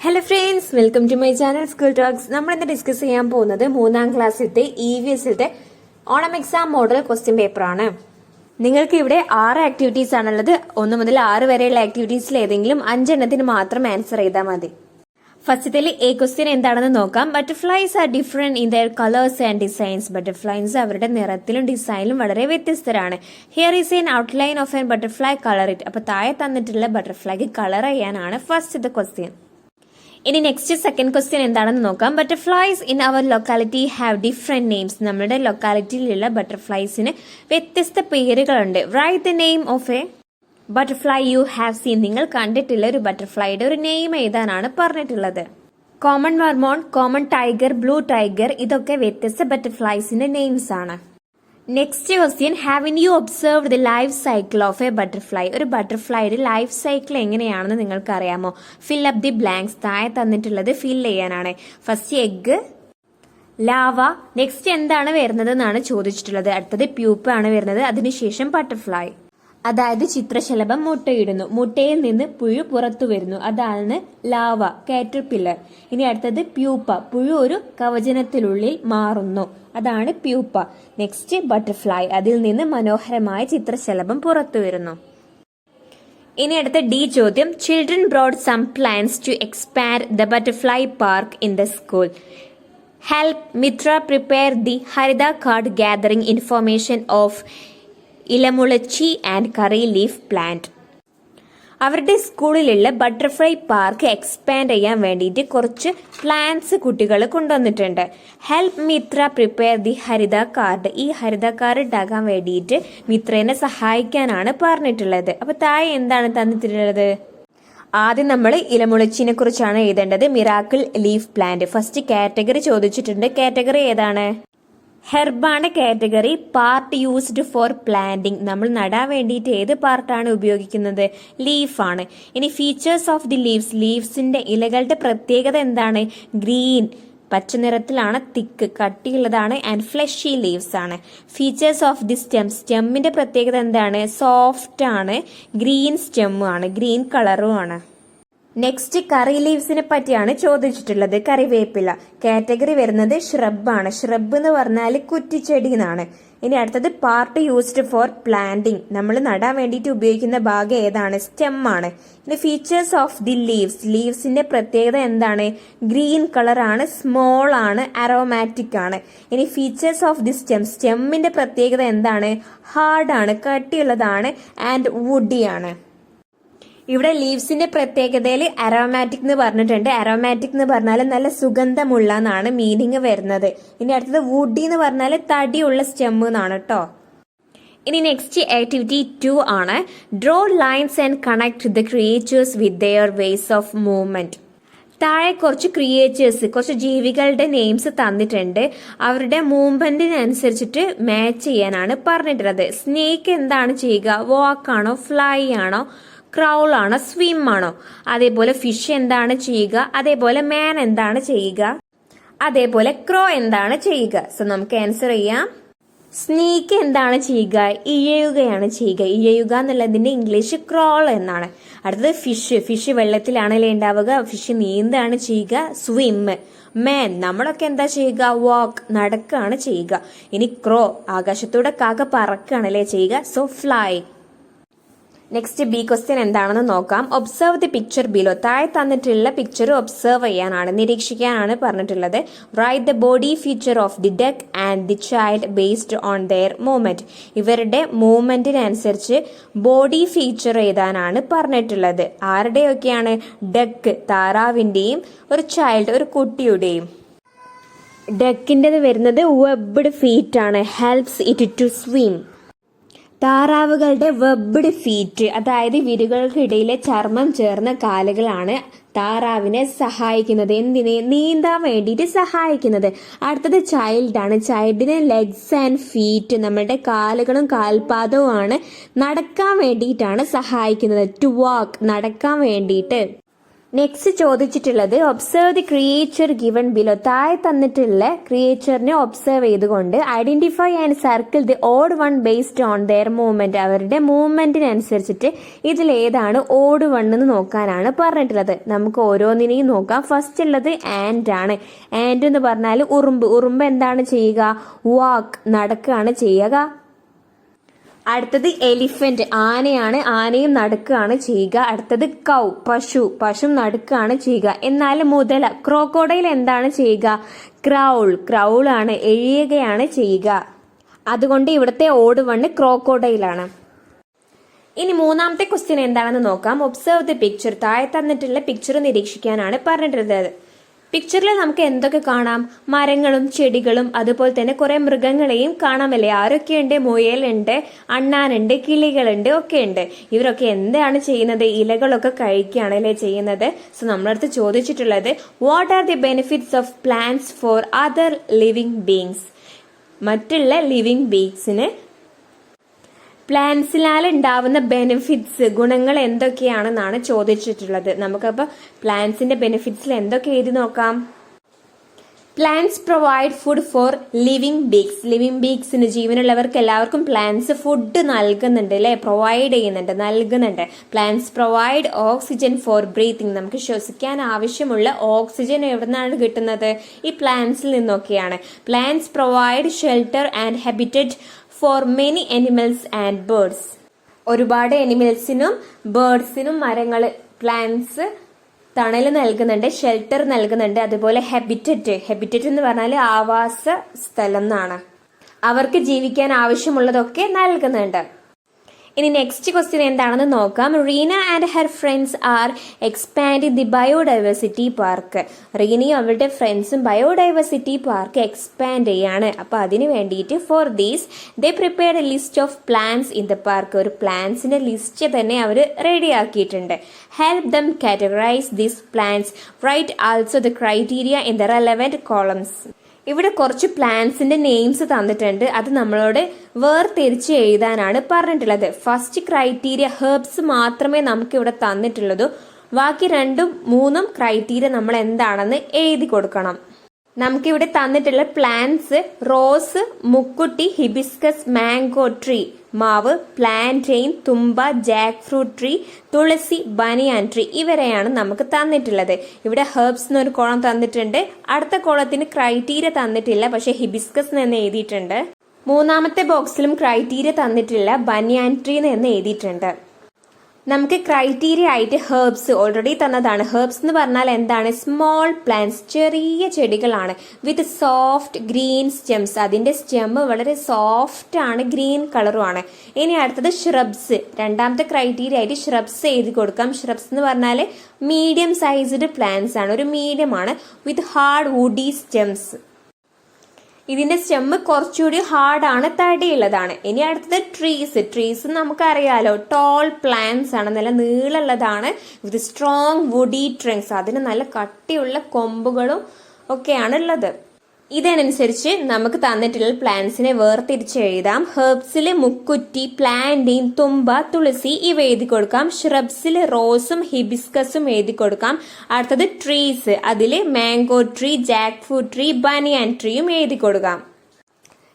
Hello friends, welcome to my channel school talks. നമ്മൾ ഇന്ന് discuss ചെയ്യാൻ പോകുന്നത് 3ാം ക്ലാസ്സിലത്തെ EVSലത്തെ ഓണം എക്സാം മോഡൽ ക്വസ്റ്റ്യൻ പേപ്പറാണ്. നിങ്ങൾക്ക് ഇവിടെ 6 ആക്ടിവിറ്റീസ് ആണുള്ളത്. 1 മുതൽ 6 വരെയുള്ള ആക്ടിവിറ്റീസിൽ ഏതെങ്കിലും 5 എണ്ണത്തിന് മാത്രം ആൻസർ ചെയ്താൽ മതി. ഫസ്റ്റത്തിൽ എ ക്വസ്റ്റ്യൻ എന്താണെന്ന് നോക്കാം. Butterflies are different in their colours and designs. ബട്ടർഫ്ലൈസ് അവരുടെ നിറത്തിലും ഡിസൈനിലും വളരെ വ്യത്യസ്തരാണ്. Here is an outline of an butterfly colour it. അപ്പൊ താഴെ തന്നിട്ടുള്ള ബട്ടർഫ്ലൈക്ക് കളർ ചെയ്യാനാണ് ഫസ്റ്റ് ക്വസ്റ്റ്യൻ. ഇനി നെക്സ്റ്റ് സെക്കൻഡ് ക്വസ്റ്റ്യൻ എന്താണെന്ന് നോക്കാം. Butterflies in our locality have different names. നമ്മുടെ ലൊക്കാലിറ്റിയിലുള്ള ബട്ടർഫ്ലൈസിന് വ്യത്യസ്ത പേരുകളുണ്ട്. Write the name of a butterfly you have seen. നിങ്ങൾ കണ്ടിട്ടുള്ള ഒരു ബട്ടർഫ്ലൈയുടെ ഒരു നെയിം എഴുതാനാണ് പറഞ്ഞിട്ടുള്ളത്. Common mormon, common tiger, blue tiger, ഇതൊക്കെ വ്യത്യസ്ത ബട്ടർഫ്ലൈസിന്റെ നെയിംസ് ആണ്. Next question, have you observed the life cycle of a butterfly. ഒരു ബട്ടർഫ്ലൈയുടെ ലൈഫ് സൈക്കിൾ എങ്ങനെയാണെന്ന് നിങ്ങൾക്ക് അറിയാമോ? Fill up the blanks. താഴെ തന്നിട്ടുള്ളത് ഫിൽ ചെയ്യാനാണ്. ഫസ്റ്റ് എഗ്, ലാവ, നെക്സ്റ്റ് എന്താണ് വരുന്നത് എന്നാണ് ചോദിച്ചിട്ടുള്ളത്. അടുത്തത് പ്യൂപ്പ ആണ് വരുന്നത്. അതിനുശേഷം ബട്ടർഫ്ലൈ, അതായത് ചിത്രശലഭം മുട്ടയിടുന്നു. മുട്ടയിൽ നിന്ന് പുഴു പുറത്തു വരുന്നു. അതാണ് ലാവ, കാറ്റർപില്ലർ. ഇനി അടുത്തത് പ്യൂപ്പ, പുഴു ഒരു കവചനത്തിനുള്ളിൽ മാറുന്നു. അതാണ് പ്യൂപ്പ. നെക്സ്റ്റ് ബട്ടർഫ്ലൈ, അതിൽ നിന്ന് മനോഹരമായ ചിത്രശലഭം പുറത്തു വരുന്നു. ഇനി അടുത്ത ഡി ചോദ്യം, children brought some plans to expand the butterfly park in the school. Help Mitra prepare the Haritha card gathering information of ഇലമുളച്ചി ആൻഡ് കറി ലീഫ് പ്ലാന്റ്. അവരുടെ സ്കൂളിലുള്ള ബട്ടർഫ്ലൈ പാർക്ക് എക്സ്പാൻഡ് ചെയ്യാൻ വേണ്ടിയിട്ട് കുറച്ച് പ്ലാന്റ്സ് കുട്ടികൾ കൊണ്ടുവന്നിട്ടുണ്ട്. Help Mitra prepare the Haritha card. ഈ Haritha card ഉണ്ടാക്കാൻ വേണ്ടിയിട്ട് മിത്രേനെ സഹായിക്കാനാണ് പറഞ്ഞിട്ടുള്ളത്. അപ്പൊ താഴെ എന്താണ് തന്നിട്ടുള്ളത്? ആദ്യം നമ്മൾ ഇലമുളച്ചിനെ കുറിച്ചാണ് എഴുതേണ്ടത്. Miracle leaf plant. First category ചോദിച്ചിട്ടുണ്ട്. കാറ്റഗറി ഏതാണ്? ഹെർബാണ് category. Part used for planting. നമ്മൾ നടാൻ വേണ്ടിയിട്ട് ഏത് പാർട്ടാണ് ഉപയോഗിക്കുന്നത്? ലീഫാണ്. ഇനി ഫീച്ചേഴ്സ് ഓഫ് ദി ലീവ്സ്. ലീവ്സിന്റെ ഇലകളുടെ പ്രത്യേകത എന്താണ്? ഗ്രീൻ, പച്ച നിറത്തിലാണ്, തിക്ക്, കട്ടിയുള്ളതാണ്, ആൻഡ് ഫ്ലഷി ലീവ്സ് ആണ്. Features of the stem. സ്റ്റെമ്മിന്റെ പ്രത്യേകത എന്താണ്? സോഫ്റ്റ് ആണ്, ഗ്രീൻ സ്റ്റെമ്മും ആണ്, ഗ്രീൻ കളറും ആണ്. നെക്സ്റ്റ് കറി ലീവ്സിനെ പറ്റിയാണ് ചോദിച്ചിട്ടുള്ളത്. കറിവേപ്പില. കാറ്റഗറി വരുന്നത് ഷ്രബാണ്. ഷ്രബ് എന്ന് പറഞ്ഞാൽ കുറ്റിച്ചെടി എന്നാണ്. ഇനി അടുത്തത് പാർട്ട് യൂസ്ഡ് ഫോർ പ്ലാന്റിംഗ്. നമ്മൾ നടാൻ വേണ്ടിയിട്ട് ഉപയോഗിക്കുന്ന ഭാഗം ഏതാണ്? സ്റ്റെം ആണ്. ഇനി ഫീച്ചേഴ്സ് ഓഫ് ദി ലീവ്സ്. ലീവ്സിന്റെ പ്രത്യേകത എന്താണ്? ഗ്രീൻ കളർ ആണ്, സ്മോൾ ആണ്, അരോമാറ്റിക് ആണ്. ഇനി ഫീച്ചേഴ്സ് ഓഫ് ദി സ്റ്റെം. സ്റ്റെമ്മിന്റെ പ്രത്യേകത എന്താണ്? ഹാർഡ് ആണ്, കട്ടിയുള്ളതാണ്, ആൻഡ് വുഡി ആണ്. ഇവിടെ ലീവ്സിന്റെ പ്രത്യേകതയിൽ അരോമാറ്റിക് എന്ന് പറഞ്ഞിട്ടുണ്ട്. അരോമാറ്റിക് എന്ന് പറഞ്ഞാൽ നല്ല സുഗന്ധമുള്ള എന്നാണ് മീനിങ് വരുന്നത്. ഇനി അടുത്തത് വുഡി എന്ന് പറഞ്ഞാൽ തടിയുള്ള സ്റ്റെം എന്നാണ് കേട്ടോ. ഇനി നെക്സ്റ്റ് ആക്ടിവിറ്റി 2 ആണ്. Draw lines and connect the creatures with their ways of movement. താഴെ കുറച്ച് ക്രിയേച്ചേഴ്സ്, കുറച്ച് ജീവികളുടെ നെയിംസ് തന്നിട്ടുണ്ട്. അവരുടെ മൂവ്മെന്റിനനുസരിച്ചിട്ട് മാച്ച് ചെയ്യാനാണ് പറഞ്ഞിട്ടുള്ളത്. സ്നേക്ക് എന്താണ് ചെയ്യുക? വാക്ക് ആണോ, ഫ്ലൈ ആണോ, ക്രൗൾ ആണോ, സ്വിം ആണോ? അതേപോലെ ഫിഷ് എന്താണ് ചെയ്യുക? അതേപോലെ മാൻ എന്താണ് ചെയ്യുക? അതേപോലെ ക്രോ എന്താണ് ചെയ്യുക? സോ നമുക്ക് ആൻസർ ചെയ്യാം. സ്നേക്ക് എന്താണ് ചെയ്യുക? ഇഴയുകയാണ് ചെയ്യുക. ഇഴയുക എന്നുള്ളതിന്റെ ഇംഗ്ലീഷ് ക്രോൾ എന്നാണ്. അടുത്തത് ഫിഷ്. ഫിഷ് വെള്ളത്തിലാണല്ലേ ഉണ്ടാവുക. ഫിഷ് നീന്താണ് ചെയ്യുക. സ്വിം. മാൻ നമ്മളൊക്കെ എന്താ ചെയ്യുക? വാക്ക്, നടക്കുകയാണ് ചെയ്യുക. ഇനി ക്രോ ആകാശത്തൂടെ കാക്ക പറക്കുകയാണല്ലേ ചെയ്യുക. So fly. Next B question എന്താണെന്ന് നോക്കാം. Observe the picture below. താഴെ തന്നിട്ടുള്ള പിക്ചർ ഒബ്സർവ് ചെയ്യാനാണ്, നിരീക്ഷിക്കാനാണ് പറഞ്ഞിട്ടുള്ളത്. Write the body feature of the duck and the child based on their movement. ഇവരുടെ മൂവ്മെന്റിനനുസരിച്ച് ബോഡി ഫീച്ചർ എഴുതാനാണ് പറഞ്ഞിട്ടുള്ളത്. ആരുടെയൊക്കെയാണ്? ഡക്ക്, താറാവിന്റെയും, ഒരു ചൈൽഡ്, ഒരു കുട്ടിയുടെയും. ഡക്കിൻ്റെത് വരുന്നത് വെബ്ഡ് ഫീറ്റ് ആണ്. Helps it to swim. താറാവുകളുടെ വെബ്ഡ് ഫീറ്റ്, അതായത് വിരലുകൾക്കിടയിലെ ചർമ്മം ചേർന്ന കാലുകളാണ് താറാവിനെ സഹായിക്കുന്നത്. എന്തിനെ? നീന്താൻ വേണ്ടിയിട്ട് സഹായിക്കുന്നത്. അടുത്തത് ചൈൽഡാണ്. ചൈൽഡിന് ലെഗ്സ് ആൻഡ് ഫീറ്റ്, നമ്മുടെ കാലുകളും കാൽപാദവുമാണ് നടക്കാൻ വേണ്ടിയിട്ടാണ് സഹായിക്കുന്നത്. ടു വാക്ക്, നടക്കാൻ വേണ്ടിയിട്ട്. നെക്സ്റ്റ് ചോദിച്ചിട്ടുള്ളത് observe the creature given below. താഴെ തന്നിട്ടുള്ള ക്രിയേച്ചറിനെ ഒബ്സർവ് ചെയ്തുകൊണ്ട് identify and circle the odd one based on their movement. അവരുടെ മൂവ്മെന്റിനനുസരിച്ചിട്ട് ഇതിൽ ഏതാണ് ഓഡ് വൺ എന്ന് നോക്കാനാണ് പറഞ്ഞിട്ടുള്ളത്. നമുക്ക് ഓരോന്നിനെയും നോക്കാം. ഫസ്റ്റ് ഉള്ളത് ആൻഡ് ആണ്. ആൻഡ് എന്ന് പറഞ്ഞാൽ ഉറുമ്പ്. ഉറുമ്പ് എന്താണ് ചെയ്യുക? വാക്ക്, നടക്കുകയാണ് ചെയ്യുക. അടുത്തത് എലിഫന്റ്, ആനയാണ്. ആനയും നടക്കുകയാണ് ചെയ്യുക. അടുത്തത് കൗ, പശു. പശു നടക്കുകയാണ് ചെയ്യുക. എന്നാൽ മുതല, ക്രോക്കോഡൈൽ എന്താണ് ചെയ്യുക? ക്രൗൾ, ക്രൗളാണ്, എഴിയുകയാണ് ചെയ്യുക. അതുകൊണ്ട് ഇവിടുത്തെ ഓട് വണ്ണ് ക്രോക്കോഡൈലാണ്. ഇനി മൂന്നാമത്തെ ക്വസ്റ്റ്യൻ എന്താണെന്ന് നോക്കാം. Observe the picture. താഴെ തന്നിട്ടുള്ള പിക്ചർ നിരീക്ഷിക്കാനാണ് പറഞ്ഞിട്ടുള്ളത്. പിക്ചറിൽ നമുക്ക് എന്തൊക്കെ കാണാം? മരങ്ങളും ചെടികളും അതുപോലെ തന്നെ കുറെ മൃഗങ്ങളെയും കാണാമല്ലേ? ആരൊക്കെയുണ്ട്? മുയലുണ്ട്, അണ്ണാനുണ്ട്, കിളികളുണ്ട്, ഒക്കെ ഉണ്ട്. ഇവരൊക്കെ എന്താണ് ചെയ്യുന്നത്? ഇലകളൊക്കെ കഴിക്കുകയാണല്ലേ ചെയ്യുന്നത്. സോ നമ്മളടുത്ത് ചോദിച്ചിട്ടുള്ളത് what are the benefits of plants for other living beings. മറ്റുള്ള ലിവിങ് ബീങ്സിന് പ്ലാന്റ്സിനാൽ ഉണ്ടാവുന്ന ബെനിഫിറ്റ്സ്, ഗുണങ്ങൾ എന്തൊക്കെയാണെന്നാണ് ചോദിച്ചിട്ടുള്ളത്. നമുക്കപ്പോൾ പ്ലാന്റ്സിന്റെ ബെനിഫിറ്റ്സിൽ എന്തൊക്കെ എഴുതി നോക്കാം. Plants provide food for living beings. Living ബീങ്സിന്, ജീവനുള്ളവർക്ക് എല്ലാവർക്കും പ്ലാന്റ്സ് ഫുഡ് നൽകുന്നുണ്ട് അല്ലെ? പ്രൊവൈഡ് ചെയ്യുന്നുണ്ട്, നൽകുന്നുണ്ട്. Plants provide oxygen for breathing. നമുക്ക് ശ്വസിക്കാൻ ആവശ്യമുള്ള ഓക്സിജൻ എവിടെ നിന്നാണ് കിട്ടുന്നത്? ഈ പ്ലാന്റ്സിൽ നിന്നൊക്കെയാണ്. Plants provide shelter and habitat for many animals and birds. ഒരുപാട് അനിമൽസിനും ബേർഡ്സിനും മരങ്ങൾ, പ്ലാന്റ്സ് തണൽ നൽകുന്നുണ്ട്, ഷെൽട്ടർ നൽകുന്നുണ്ട്. അതുപോലെ ഹാബിറ്ററ്റ്, ഹാബിറ്ററ്റ് എന്ന് പറഞ്ഞാൽ ആവാസ സ്ഥലം എന്നാണ്. അവർക്ക് ജീവിക്കാൻ ആവശ്യമുള്ളതൊക്കെ നൽകുന്നുണ്ട്. ഇനി നെക്സ്റ്റ് ക്വസ്റ്റ്യൻ എന്താണെന്ന് നോക്കാം. Reena and her friends are expanding the biodiversity park. റീനയും അവരുടെ ഫ്രണ്ട്സും ബയോഡൈവേഴ്സിറ്റി പാർക്ക് എക്സ്പാൻഡ് ചെയ്യാണ്. അപ്പൊ അതിന് വേണ്ടിയിട്ട് for these they prepared a list of plants in the park. ഒരു പ്ലാന്റ്സിന്റെ ലിസ്റ്റ് തന്നെ അവർ റെഡിയാക്കിയിട്ടുണ്ട്. Help them categorise these plants. Write also the criteria in the relevant columns. ഇവിടെ കുറച്ച് പ്ലാന്റ്സിന്റെ നെയിംസ് തന്നിട്ടുണ്ട്. അത് നമ്മളോട് വേർതിരിച്ച് എഴുതാനാണ് പറഞ്ഞിട്ടുള്ളത്. ഫസ്റ്റ് ക്രൈറ്റീരിയ ഹെർബ്സ് മാത്രമേ നമുക്ക് ഇവിടെ തന്നിട്ടുള്ളൂ. ബാക്കി 2ഉം 3ഉം ക്രൈറ്റീരിയ നമ്മൾ എന്താണെന്ന് എഴുതി കൊടുക്കണം. നമുക്കിവിടെ തന്നിട്ടുള്ള പ്ലാന്റ്സ് റോസ്, മുക്കുട്ടി, ഹിബിസ്കസ്, മാംഗോ ട്രീ മാവ്, പ്ലാന്റെയിൻ, തുമ്പ, jackfruit tree, tulsi, banyan tree ഇവരെയാണ് നമുക്ക് തന്നിട്ടുള്ളത്. ഇവിടെ ഹെർബ്സ് എന്നൊരു കോളം തന്നിട്ടുണ്ട്. അടുത്ത കോളത്തിന് ക്രൈറ്റീരിയ തന്നിട്ടില്ല, പക്ഷെ ഹിബിസ്കസ് എന്ന് എഴുതിയിട്ടുണ്ട്. മൂന്നാമത്തെ ബോക്സിലും ക്രൈറ്റീരിയ തന്നിട്ടില്ല, ബനിയാൻ ട്രീ എന്ന് എഴുതിയിട്ടുണ്ട്. നമുക്ക് ക്രൈറ്റീരിയ ആയിട്ട് ഹെർബ്സ് ഓൾറെഡി തന്നതാണ്. ഹെർബ്സ് എന്ന് പറഞ്ഞാൽ എന്താണ്? സ്മോൾ പ്ലാന്റ്സ്, ചെറിയ ചെടികളാണ്. വിത്ത് സോഫ്റ്റ് ഗ്രീൻ സ്റ്റെംസ്. അതിന്റെ സ്റ്റെം വളരെ സോഫ്റ്റ് ആണ്, ഗ്രീൻ കളറുമാണ്. ഇനി അടുത്തത് ഷ്രബ്സ്. രണ്ടാമത്തെ ക്രൈറ്റീരിയ ആയിട്ട് ഷ്രബ്സ് എഴുതി കൊടുക്കാം. ഷ്രബ്സ് എന്ന് പറഞ്ഞാൽ മീഡിയം സൈസ്ഡ് പ്ലാന്റ്സ് ആണ്, ഒരു മീഡിയം ആണ്. With hard woody stems. ഇതിന്റെ സ്റ്റെമ്മ് കുറച്ചുകൂടി ഹാർഡാണ്, തടിയുള്ളതാണ്. ഇനി അടുത്തത് ട്രീസ്. ട്രീസ് നമുക്കറിയാലോ, ടോൾ പ്ലാന്റ്സ് ആണ്, നല്ല നീളമുള്ളതാണ്. With strong woody trunks. അതിന് നല്ല കട്ടിയുള്ള കൊമ്പുകളും ഒക്കെയാണ് ഉള്ളത്. ഇതനുസരിച്ച് നമുക്ക് തന്നിട്ടുള്ള പ്ലാന്റ്സിനെ വേർതിരിച്ച് എഴുതാം. ഹെർബ്സിൽ മുക്കുറ്റി, പ്ലാന്റെയിൻ, തുമ്പ, തുളസി ഇവ എഴുതി കൊടുക്കാം. ഷ്രബ്സിൽ റോസും ഹിബിസ്കസും എഴുതി കൊടുക്കാം. അടുത്തത് ട്രീസ്, അതിൽ mango tree, jackfruit tree, banyan ട്രീയും എഴുതി കൊടുക്കാം.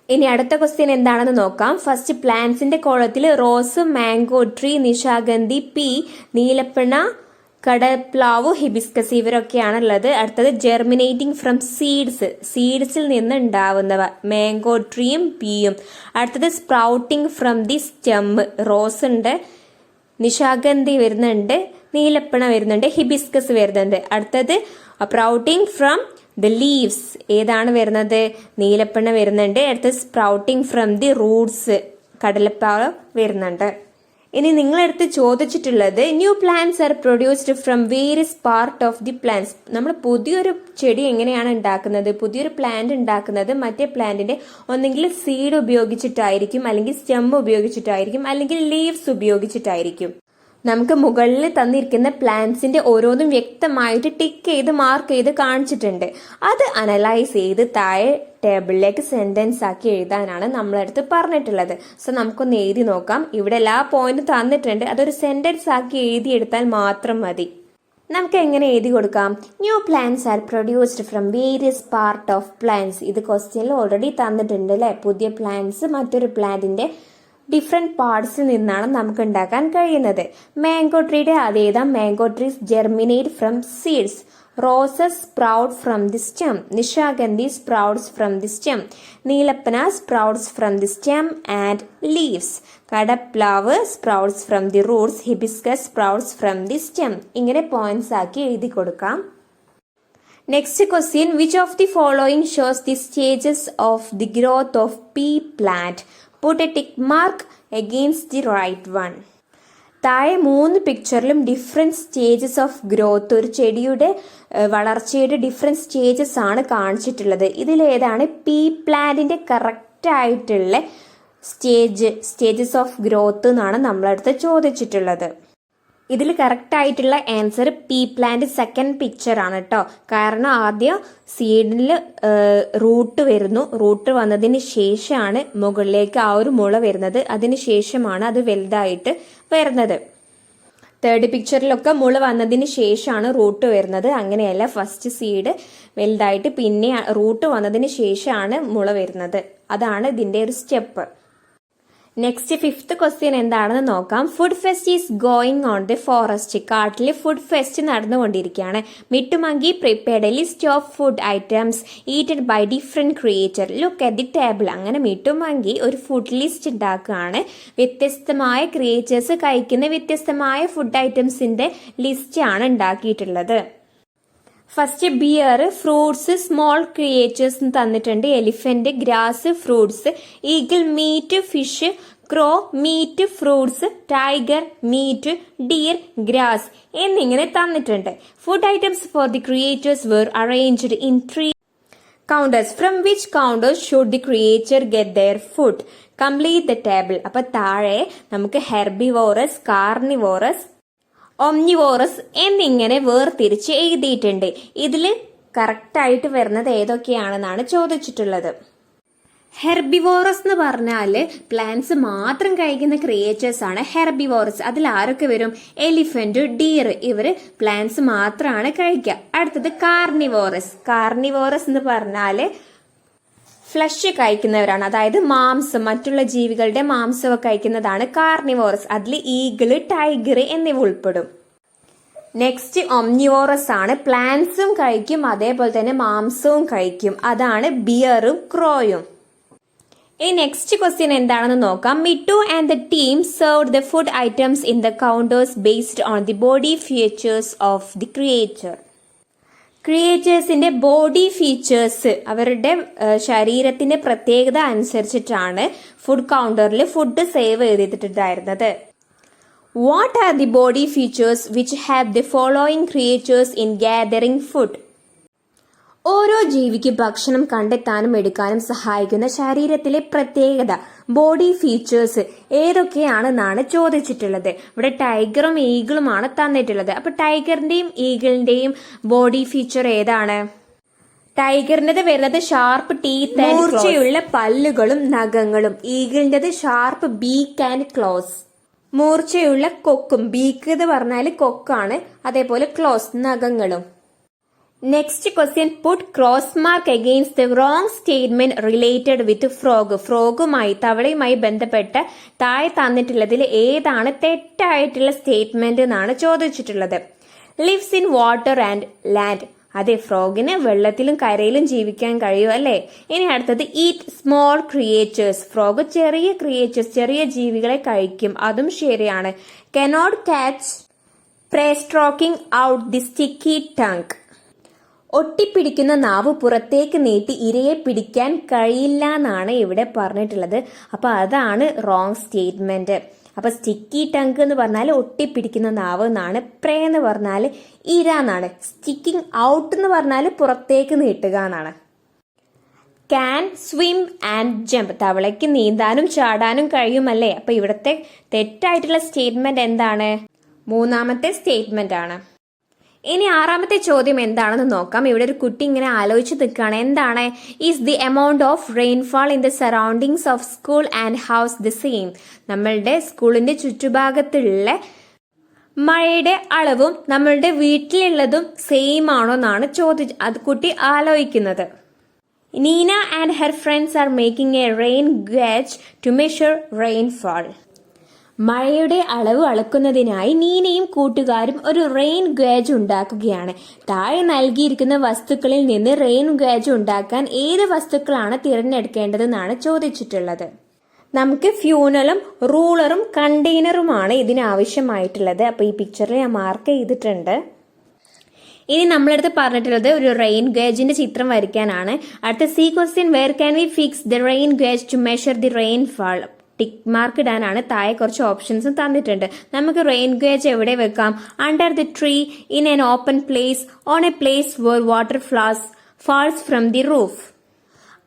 ഇനി അടുത്ത ക്വസ്റ്റ്യൻ എന്താണെന്ന് നോക്കാം. ഫസ്റ്റ് പ്ലാന്റ്സിന്റെ കോളത്തിൽ റോസ്, മാംഗോ ട്രീ, നിശാഗന്ധി, പീ, നീലപ്പണ, കടപ്ലാവ്, ഹിബിസ്കസ് ഇവരൊക്കെയാണ് ഉള്ളത്. അടുത്തത് ജെർമിനേറ്റിംഗ് ഫ്രം സീഡ്സ്. സീഡ്സിൽ നിന്ന് ഉണ്ടാവുന്നവ മാംഗോ ട്രീയും പീയും. അടുത്തത് sprouting from the stem. Rose ഉണ്ട്, നിശാഗന്ധി വരുന്നുണ്ട്, നീലപ്പണ വരുന്നുണ്ട്, ഹിബിസ്കസ് വരുന്നുണ്ട്. അടുത്തത് സ്പ്രൗട്ടിംഗ് ഫ്രം ദ ലീവ്സ്. ഏതാണ് വരുന്നത്? നീലപ്പണ വരുന്നുണ്ട്. അടുത്തത് സ്പ്രൗട്ടിംഗ് ഫ്രം ദി റൂട്ട്സ്. കടലപ്പാവ് വരുന്നുണ്ട്. ഇനി നിങ്ങളടുത്ത് ചോദിച്ചിട്ടുള്ളത് new plants are produced from various part of the plants. നമ്മൾ പുതിയൊരു ചെടി എങ്ങനെയാണ് ഉണ്ടാക്കുന്നത്? പുതിയൊരു പ്ലാന്റ് ഉണ്ടാക്കുന്നത് മറ്റേ പ്ലാന്റിന്റെ ഒന്നെങ്കിൽ സീഡ് ഉപയോഗിച്ചിട്ടായിരിക്കും, അല്ലെങ്കിൽ സ്റ്റെം ഉപയോഗിച്ചിട്ടായിരിക്കും, അല്ലെങ്കിൽ ലീവ്സ് ഉപയോഗിച്ചിട്ടായിരിക്കും. നമുക്ക് മുകളിൽ തന്നിരിക്കുന്ന പ്ലാന്റ്സിന്റെ ഓരോന്നും വ്യക്തമായിട്ട് ടിക്ക് ചെയ്ത് മാർക്ക് ചെയ്ത് കാണിച്ചിട്ടുണ്ട്. അത് അനലൈസ് ചെയ്ത് താഴെ ടേബിളിലേക്ക് സെന്റൻസ് ആക്കി എഴുതാനാണ് നമ്മളടുത്ത് പറഞ്ഞിട്ടുള്ളത്. സോ നമുക്കൊന്ന് എഴുതി നോക്കാം. ഇവിടെ എല്ലാ പോയിന്റും തന്നിട്ടുണ്ട്, അതൊരു സെന്റൻസ് ആക്കി എഴുതിയെടുത്താൽ മാത്രം മതി. നമുക്ക് എങ്ങനെ എഴുതി കൊടുക്കാം? New plants are produced from various part of plants. ഇത് ക്വസ്റ്റ്യനിൽ ഓൾറെഡി തന്നിട്ടുണ്ട് അല്ലേ? പുതിയ പ്ലാന്റ്സ് മറ്റൊരു പ്ലാന്റിന്റെ ഡിഫറെന്റ് പാർട്സിൽ നിന്നാണ് നമുക്ക് ഉണ്ടാക്കാൻ കഴിയുന്നത്. മാംഗോ ട്രീയുടെ അതേതാ? Mango trees germinate from seeds. Roses sprout from the stem. Nishagandhi sprouts from the stem. Neelapana sprouts from the stem and leaves. Kadapplavu sprouts from the roots. Hibiscus sprouts from the stem. ഇങ്ങനെ points ആക്കി എഴുതി കൊടുക്കാം. Next question, which of the following shows the stages of the growth of pea plant? Put a tick mark against the right one. താഴെ 3 പിക്ചറിലും different stages of growth, ഒരു ചെടിയുടെ വളർച്ചയുടെ different stages ആണ് ഇതിലേതാണ് പീ പ്ലാന്റിന്റെ കറക്റ്റ് ആയിട്ടുള്ള stages of growth എന്നാണ് നമ്മളടുത്ത് ചോദിച്ചിട്ടുള്ളത്. ഇതിൽ കറക്റ്റ് ആയിട്ടുള്ള answer P plant second picture ആണ് കേട്ടോ. കാരണം ആദ്യം സീഡിൽ റൂട്ട് വരുന്നു, റൂട്ട് വന്നതിന് ശേഷമാണ് മുകളിലേക്ക് ആ ഒരു മുള വരുന്നത്, അതിന് ശേഷമാണ് അത് വലുതായിട്ട് വരുന്നത്. തേർഡ് പിക്ചറിലൊക്കെ മുള വന്നതിന് ശേഷമാണ് റൂട്ട് വരുന്നത്. അങ്ങനെയല്ല, ഫസ്റ്റ് സീഡ് വലുതായിട്ട് പിന്നെ റൂട്ട് വന്നതിന് ശേഷമാണ് മുള വരുന്നത്. അതാണ് ഇതിന്റെ ഒരു സ്റ്റെപ്പ്. നെക്സ്റ്റ് ഫിഫ്ത്ത് ക്വസ്റ്റ്യൻ എന്താണെന്ന് നോക്കാം. Food fest is going on the forest. കാട്ടിൽ ഫുഡ് ഫെസ്റ്റ് നടന്നുകൊണ്ടിരിക്കുകയാണ്. Mittu monkey prepared a list of food items eaten by different creature. Look at the table. അങ്ങനെ മിട്ടുമങ്കി ഒരു ഫുഡ് ലിസ്റ്റ് ഉണ്ടാക്കുകയാണ്. വ്യത്യസ്തമായ ക്രിയേച്ചേഴ്സ് കഴിക്കുന്ന വ്യത്യസ്തമായ ഫുഡ് ഐറ്റംസിന്റെ ലിസ്റ്റ് ആണ് ഉണ്ടാക്കിയിട്ടുള്ളത്. First bear, fruits, small creatures തന്നിട്ടുണ്ട്. Elephant, grass, fruits. Eagle, meat, fish. Crow, meat, fruits. Tiger, meat. Deer, grass എന്നിങ്ങനെ തന്നിട്ടുണ്ട്. Food items for the creatures were arranged in 3 counters. From which counters should the creature get their food? Complete the table. അപ്പൊ താഴെ നമുക്ക് herbivorous, carnivorous, omnivorous എന്നിങ്ങനെ വേർതിരിച്ച് എഴുതിയിട്ടുണ്ട്. ഇതിൽ കറക്റ്റായിട്ട് വരുന്നത് ഏതൊക്കെയാണെന്നാണ് ചോദിച്ചിട്ടുള്ളത്. ഹെർബിവോറസ് എന്ന് പറഞ്ഞാല് പ്ലാന്റ്സ് മാത്രം കഴിക്കുന്ന ക്രിയേച്ചേഴ്സ് ആണ് ഹെർബിവോറസ്. അതിൽ ആരൊക്കെ വരും? എലിഫന്റ്, ഡീർ, ഇവര് പ്ലാന്റ്സ് മാത്രമാണ് കഴിക്കുക. അടുത്തത് കാർണിവോറസ്. കാർണിവോറസ് എന്ന് പറഞ്ഞാല് ഫ്ലഷ് കഴിക്കുന്നവരാണ്, അതായത് മാംസം, മറ്റുള്ള ജീവികളുടെ മാംസമൊക്കെ കഴിക്കുന്നതാണ് കാർണിവോറസ്. അതിൽ ഈഗിള്, ടൈഗർ എന്നിവ ഉൾപ്പെടും. നെക്സ്റ്റ് ഒംനിവോറസ് ആണ്. പ്ലാന്റ്സും കഴിക്കും, അതേപോലെ തന്നെ മാംസവും കഴിക്കും. അതാണ് ബിയറും ക്രോയും. ഈ നെക്സ്റ്റ് ക്വസ്റ്റ്യൻ എന്താണെന്ന് നോക്കാം. Mittu and the team served the food items in the counters based on the body features of the creature. ക്രിയേച്ചേഴ്സിന്റെ ബോഡി ഫീച്ചേഴ്സ്, അവരുടെ ശരീരത്തിന്റെ പ്രത്യേകത അനുസരിച്ചിട്ടാണ് ഫുഡ് കൗണ്ടറിൽ ഫുഡ് സേവ് ചെയ്തിട്ടുണ്ടായിരുന്നത്. What are the body features which have the following creatures in gathering food? ഓരോ ജീവിക്ക് ഭക്ഷണം കണ്ടെത്താനും എടുക്കാനും സഹായിക്കുന്ന ശരീരത്തിലെ പ്രത്യേകത, ബോഡി ഫീച്ചേഴ്സ് ഏതൊക്കെയാണെന്നാണ് ചോദിച്ചിട്ടുള്ളത്. ഇവിടെ ടൈഗറും ഈഗിളുമാണ് തന്നിട്ടുള്ളത്. അപ്പൊ ടൈഗറിന്റെയും ഈഗിളിന്റെയും ബോഡി ഫീച്ചർ ഏതാണ്? ടൈഗറിന്റേത് വരുന്നത് ഷാർപ്പ് ടീത്ത്, മൂർച്ചയുള്ള പല്ലുകളും നഖങ്ങളും. ഈഗിളിന്റേത് ഷാർപ്പ് ബീക്ക് ആൻഡ് ക്ലോസ്, മൂർച്ചയുള്ള കൊക്കും. ബീക്ക് എന്ന് പറഞ്ഞാൽ കൊക്കാണ്, അതേപോലെ ക്ലോസ് നഖങ്ങളും. Next question, put cross mark against the wrong statement related with frog. ഫ്രോഗുമായി, തവളയുമായി ബന്ധപ്പെട്ട താഴെ തന്നിട്ടുള്ളതിൽ ഏതാണ് തെറ്റായിട്ടുള്ള സ്റ്റേറ്റ്മെന്റ് എന്നാണ് ചോദിച്ചിട്ടുള്ളത്. Lives in water and land. അതെ, ഫ്രോഗിന് വെള്ളത്തിലും കരയിലും ജീവിക്കാൻ കഴിയും അല്ലേ. ഇനി അടുത്തത്, ഈറ്റ് സ്മോൾ ക്രിയേച്ചേഴ്സ്. ഫ്രോഗ് ചെറിയ ക്രിയേച്ചേഴ്സ്, ചെറിയ ജീവികളെ കഴിക്കും, അതും ശരിയാണ്. Cannot catch pray stroking out the sticky tongue. ഒട്ടിപ്പിടിക്കുന്ന നാവ് പുറത്തേക്ക് നീട്ടി ഇരയെ പിടിക്കാൻ കഴിയില്ല എന്നാണ് ഇവിടെ പറഞ്ഞിട്ടുള്ളത്. അപ്പൊ അതാണ് റോങ് സ്റ്റേറ്റ്മെന്റ്. അപ്പൊ സ്റ്റിക്കി ടങ്ക് എന്ന് പറഞ്ഞാൽ ഒട്ടിപ്പിടിക്കുന്ന നാവ് എന്നാണ്. പ്രേ എന്ന് പറഞ്ഞാൽ ഇര എന്നാണ്. സ്റ്റിക്കിംഗ് ഔട്ട് എന്ന് പറഞ്ഞാൽ പുറത്തേക്ക് നീട്ടുക എന്നാണ്. Can swim and jump. തവളയ്ക്ക് നീന്താനും ചാടാനും കഴിയുമല്ലേ. അപ്പൊ ഇവിടുത്തെ തെറ്റായിട്ടുള്ള സ്റ്റേറ്റ്മെന്റ് എന്താണ്? മൂന്നാമത്തെ സ്റ്റേറ്റ്മെന്റ് ആണ്. ഇനി ആറാമത്തെ ചോദ്യം എന്താണെന്ന് നോക്കാം. ഇവിടെ ഒരു കുട്ടി ഇങ്ങനെ ആലോചിച്ച് നിൽക്കുകയാണ്. എന്താണ്? Is the amount of rainfall in the surroundings of school and house the same? നമ്മളുടെ സ്കൂളിന്റെ ചുറ്റുഭാഗത്തുള്ള മഴയുടെ അളവും നമ്മളുടെ വീട്ടിലുള്ളതും സെയിം ആണോ എന്നാണ് അത് കുട്ടി ആലോചിക്കുന്നത്. Neena and her friends are making a rain gauge to measure rainfall. മഴയുടെ അളവ് അളക്കുന്നതിനായി നീനയും കൂട്ടുകാരും ഒരു റെയിൻ ഗേജ് ഉണ്ടാക്കുകയാണ്. താഴെ നൽകിയിരിക്കുന്ന വസ്തുക്കളിൽ നിന്ന് റെയിൻ ഗേജ് ഉണ്ടാക്കാൻ ഏത് വസ്തുക്കളാണ് തിരഞ്ഞെടുക്കേണ്ടതെന്നാണ് ചോദിച്ചിട്ടുള്ളത്. നമുക്ക് ഫ്യൂനലും റൂളറും കണ്ടെയ്നറുമാണ് ഇതിനാവശ്യമായിട്ടുള്ളത്. അപ്പോൾ ഈ പിക്ചറിൽ ഞാൻ മാർക്ക് ചെയ്തിട്ടുണ്ട്. ഇനി നമ്മളടുത്ത് പറഞ്ഞിട്ടുള്ളത് ഒരു റെയിൻ ഗേജിന്റെ ചിത്രം വരയ്ക്കാനാണ്. അടുത്ത C question, where can we fix the rain gauge to measure the rainfall. Tick mark ഇടാനാണ്. താഴെ കുറച്ച് ഓപ്ഷൻസും തന്നിട്ടുണ്ട്. നമുക്ക് റെയിൻ ഗേജ് എവിടെ വെക്കാം? Under the tree, in an open place, on a place where water falls from the roof.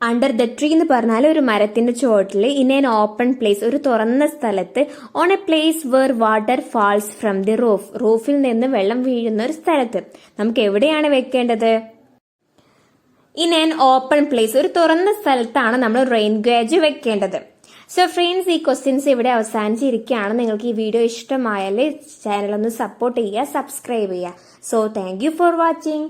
Under the tree എന്ന് പറഞ്ഞാൽ ഒരു മരത്തിന്റെ ചുവട്ടിൽ, ഇൻ ആൻ ഓപ്പൺ പ്ലേസ് ഒരു തുറന്ന സ്ഥലത്ത്, on a place where water falls from the roof റൂഫിൽ നിന്ന് വെള്ളം വീഴുന്ന ഒരു സ്ഥലത്ത്. നമുക്ക് എവിടെയാണ് വെക്കേണ്ടത്? ഇൻ ആൻ ഓപ്പൺ പ്ലേസ് ഒരു തുറന്ന സ്ഥലത്താണ് നമ്മൾ റെയിൻ ഗേജ് വെക്കേണ്ടത്. സോ ഫ്രണ്ട്സ്, ഈ ക്വസ്റ്റ്യൻസ് ഇവിടെ അവസാനിച്ചിരിക്കുകയാണ്. നിങ്ങൾക്ക് ഈ വീഡിയോ ഇഷ്ടമായാൽ ചാനൽ ഒന്ന് സപ്പോർട്ട് ചെയ്യുക, സബ്സ്ക്രൈബ് ചെയ്യുക. So thank you for watching.